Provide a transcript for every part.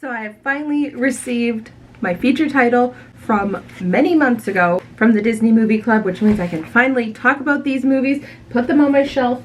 So I have finally received my feature title from many months ago from the Disney Movie Club, which means I can finally talk about these movies, put them on my shelf.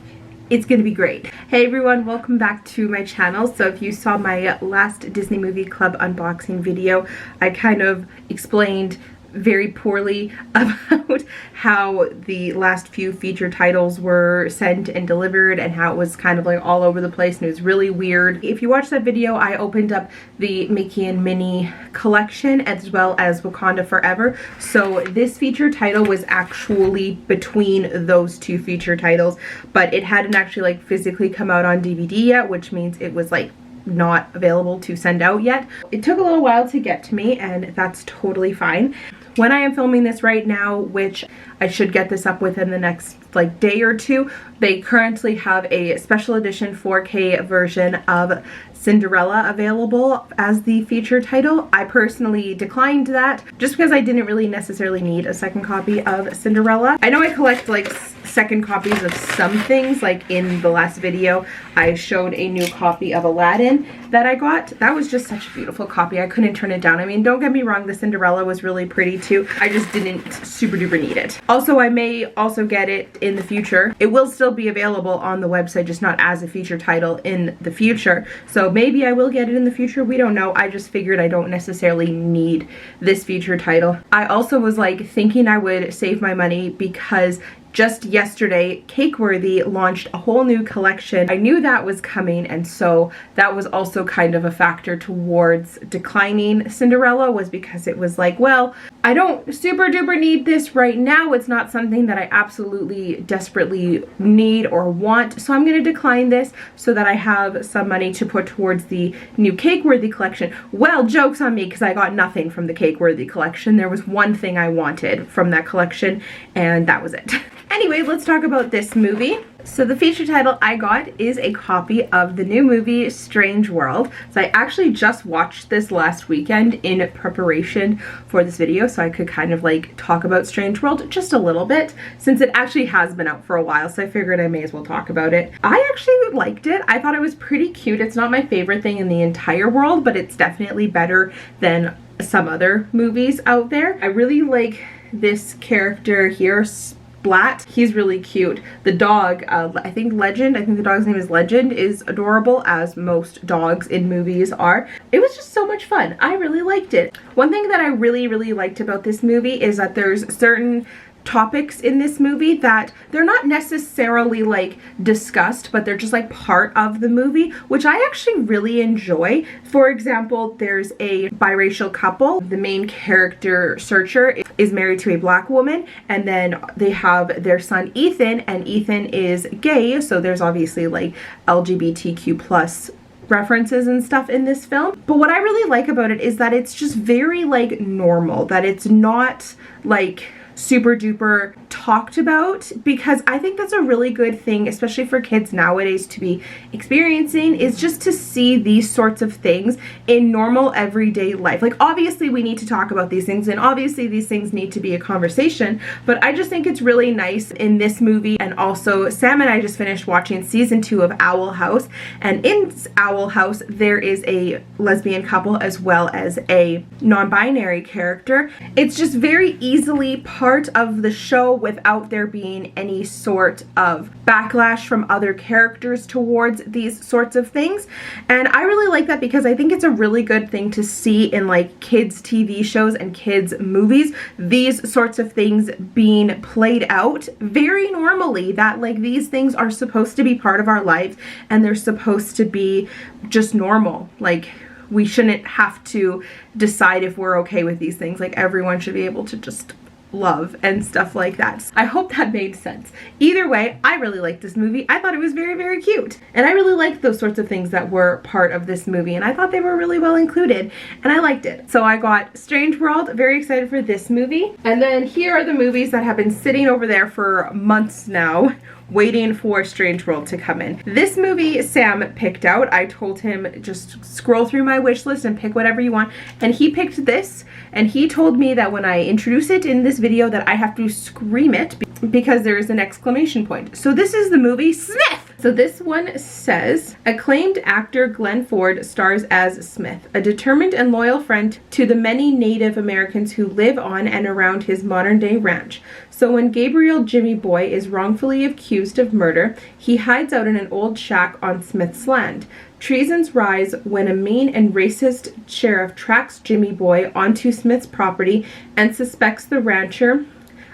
It's gonna be great. Hey everyone, welcome back to my channel. So if you saw my last Disney Movie Club unboxing video, I kind of explained very poorly about how the last few feature titles were sent and delivered and how it was kind of like all over the place and it was really weird. If you watched that video, I opened up the Mickey and Minnie collection as well as Wakanda Forever. So this feature title was actually between those two feature titles, but it hadn't actually like physically come out on DVD yet, which means it was like not available to send out yet. It took a little while to get to me and that's totally fine. When I am filming this right now, which I should get this up within the next like day or two, they currently have a special edition 4K version of Cinderella available as the feature title. I personally declined that just because I didn't really necessarily need a second copy of Cinderella. I know I collect like second copies of some things, like in the last video I showed a new copy of Aladdin that I got. That was just such a beautiful copy. I couldn't turn it down. I mean, don't get me wrong, the Cinderella was really pretty too. I just didn't super duper need it. Also, I may also get it in the future. It will still be available on the website, just not as a feature title in the future. So maybe I will get it in the future. We don't know. I just figured I don't necessarily need this feature title. I also was like thinking I would save my money because just yesterday, Cakeworthy launched a whole new collection. I knew that was coming, and so that was also kind of a factor towards declining Cinderella, was because it was like, well, I don't super duper need this right now. It's not something that I absolutely desperately need or want, so I'm gonna decline this so that I have some money to put towards the new Cakeworthy collection. Well, joke's on me because I got nothing from the Cakeworthy collection. There was one thing I wanted from that collection, and that was it. Anyway, let's talk about this movie. So the feature title I got is a copy of the new movie Strange World. So I actually just watched this last weekend in preparation for this video, so I could kind of like talk about Strange World just a little bit since it actually has been out for a while, so I figured I may as well talk about it. I actually liked it. I thought it was pretty cute. It's not my favorite thing in the entire world, but it's definitely better than some other movies out there. I really like this character here, Splat. He's really cute. The dog, I think the dog's name is Legend, is adorable, as most dogs in movies are. It was just so much fun. I really liked it. One thing that I really liked about this movie is that there's certain topics in this movie that they're not necessarily like discussed, but they're just like part of the movie, which I actually really enjoy. For example, there's a biracial couple. The main character, Searcher, is married to a black woman, and then they have their son Ethan, and Ethan is gay, so there's obviously like LGBTQ plus references and stuff in this film. But what I really like about it is that it's just very like normal, that it's not like super duper talked about, because I think that's a really good thing, especially for kids nowadays, to be experiencing, is just to see these sorts of things in normal everyday life. Like, obviously we need to talk about these things, and obviously these things need to be a conversation, but I just think it's really nice in this movie. And also, Sam and I just finished watching season 2 of Owl House, and in Owl House there is a lesbian couple as well as a non-binary character. It's just very easily part of the show without there being any sort of backlash from other characters towards these sorts of things. And I really like that because I think it's a really good thing to see in like kids TV shows and kids movies, these sorts of things being played out very normally, that like these things are supposed to be part of our lives and they're supposed to be just normal. Like, we shouldn't have to decide if we're okay with these things. Like, everyone should be able to just love and stuff like that. I hope that made sense. Either way, I really liked this movie. I thought it was very cute, and I really liked those sorts of things that were part of this movie, and I thought they were really well included, and I liked it. So I got Strange World, very excited for this movie. And then here are the movies that have been sitting over there for months now, waiting for Strange World to come in. This movie Sam picked out. I told him just scroll through my wish list and pick whatever you want, and he picked this, and he told me that when I introduce it in this video that I have to scream it because there is an exclamation point. So this is the movie Smith! So this one says, acclaimed actor Glenn Ford stars as Smith, a determined and loyal friend to the many Native Americans who live on and around his modern-day ranch. So when Gabriel Jimmy Boy is wrongfully accused of murder, he hides out in an old shack on Smith's land. Treasons rise when a mean and racist sheriff tracks Jimmy Boy onto Smith's property and suspects the rancher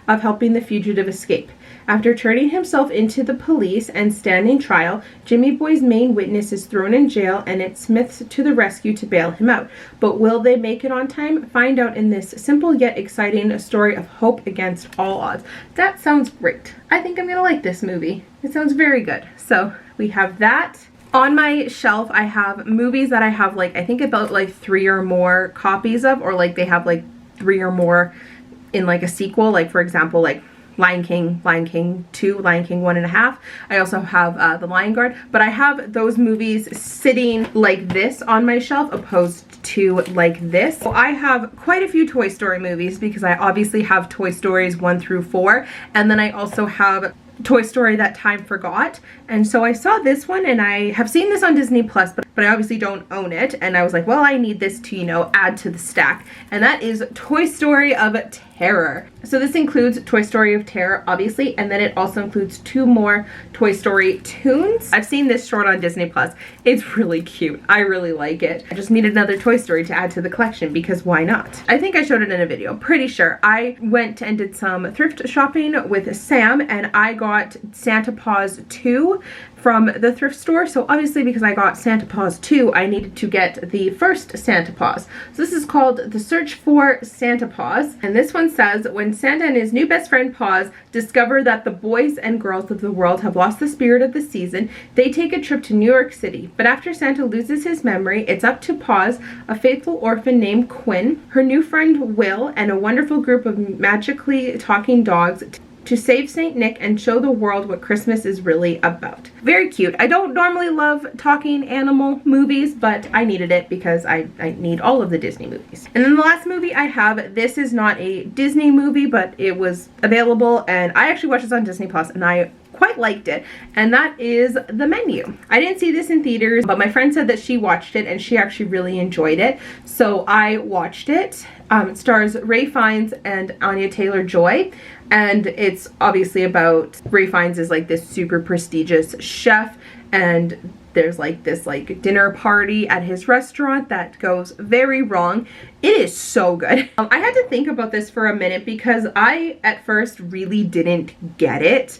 of helping the fugitive escape. After turning himself into the police and standing trial, Jimmy Boy's main witness is thrown in jail and it's Smith's to the rescue to bail him out. But will they make it on time? Find out in this simple yet exciting story of hope against all odds. That sounds great. I think I'm gonna like this movie. It sounds very good. So we have that. On my shelf, I have movies that I have like, I think about like 3 or more copies of, or like they have like 3 or more in like a sequel. Like for example, like Lion King 2, Lion King 1.5. I also have The Lion Guard, but I have those movies sitting like this on my shelf opposed to like this. So I have quite a few Toy Story movies because I obviously have Toy Stories 1 through 4, and then I also have Toy Story That Time Forgot. And so I saw this one, and I have seen this on Disney Plus, but I obviously don't own it, and I was like, well, I need this to, you know, add to the stack, and that is Toy Story of Terror. So this includes Toy Story of Terror, obviously, and then it also includes 2 more Toy Story tunes. I've seen this short on Disney Plus. It's really cute. I really like it. I just need another Toy Story to add to the collection because why not? I think I showed it in a video, pretty sure. I went and did some thrift shopping with Sam, and I got Santa Paws 2 from the thrift store. So obviously because I got Santa Paws 2, I needed to get the first Santa Paws. So this is called The Search for Santa Paws, and this one says, when Santa and his new best friend Paws discover that the boys and girls of the world have lost the spirit of the season, they take a trip to New York City. But after Santa loses his memory, it's up to Paws, a faithful orphan named Quinn, her new friend Will, and a wonderful group of magically talking dogs to save St. Nick and show the world what Christmas is really about. Very cute. I don't normally love talking animal movies, but I needed it because I need all of the Disney movies. And then the last movie I have, this is not a Disney movie, but it was available, and I actually watched this on Disney Plus, and I quite liked it, and that is The Menu. I didn't see this in theaters, but my friend said that she watched it and she actually really enjoyed it, so I watched it. It stars Ray Fiennes and Anya Taylor-Joy, and it's obviously about Ray Fiennes is like this super prestigious chef, and there's like this like dinner party at his restaurant that goes very wrong. It is so good. I had to think about this for a minute because I at first really didn't get it.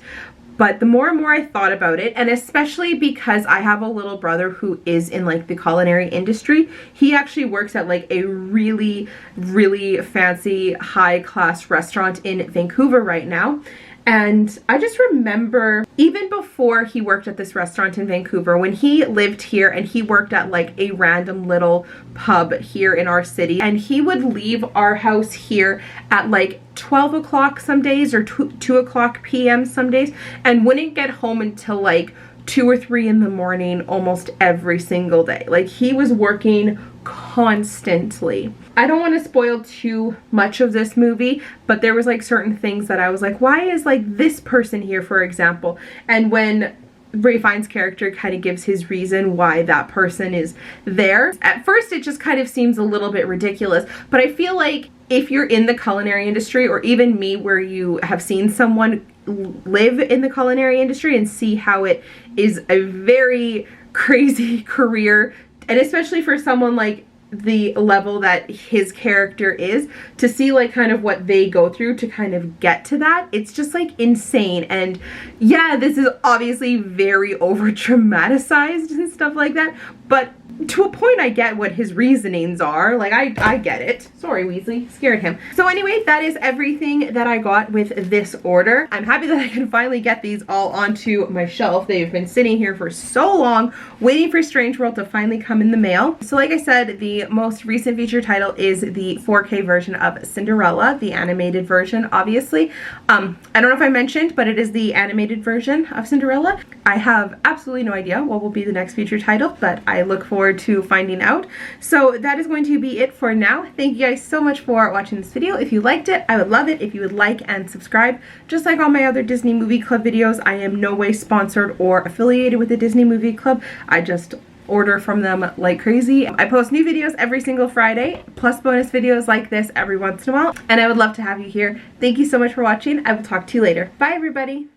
But the more and more I thought about it, and especially because I have a little brother who is in like the culinary industry, he actually works at like a really, really fancy high class restaurant in Vancouver right now. And I just remember even before he worked at this restaurant in Vancouver, when he lived here and he worked at like a random little pub here in our city, and he would leave our house here at like 12 o'clock some days or 2 o'clock p.m. some days, and wouldn't get home until like 2 or 3 in the morning almost every single day. Like he was working constantly. I don't want to spoil too much of this movie, but there was like certain things that I was like, why is like this person here, for example? And when Ray Fiennes' character kind of gives his reason why that person is there, at first it just kind of seems a little bit ridiculous, but I feel like if you're in the culinary industry, or even me, where you have seen someone live in the culinary industry and see how it is a very crazy career, and especially for someone like the level that his character is, to see like kind of what they go through to kind of get to that, it's just like insane. And yeah, this is obviously very over dramatized and stuff like that, but to a point I get what his reasonings are. Like I get it. Sorry, Weasley, scared him. So anyway, that is everything that I got with this order. I'm happy that I can finally get these all onto my shelf. They've been sitting here for so long waiting for Strange World to finally come in the mail. So like I said, the most recent feature title is the 4K version of Cinderella, the animated version, obviously. I don't know if I mentioned, but it is the animated version of Cinderella. I have absolutely no idea what will be the next feature title, but I look forward forward to finding out. So that is going to be it for now. Thank you guys so much for watching this video. If you liked it, I would love it if you would like and subscribe. Just like all my other Disney Movie Club videos, I am no way sponsored or affiliated with the Disney Movie Club. I just order from them like crazy. I post new videos every single Friday, plus bonus videos like this every once in a while, and I would love to have you here. Thank you so much for watching. I will talk to you later. Bye everybody.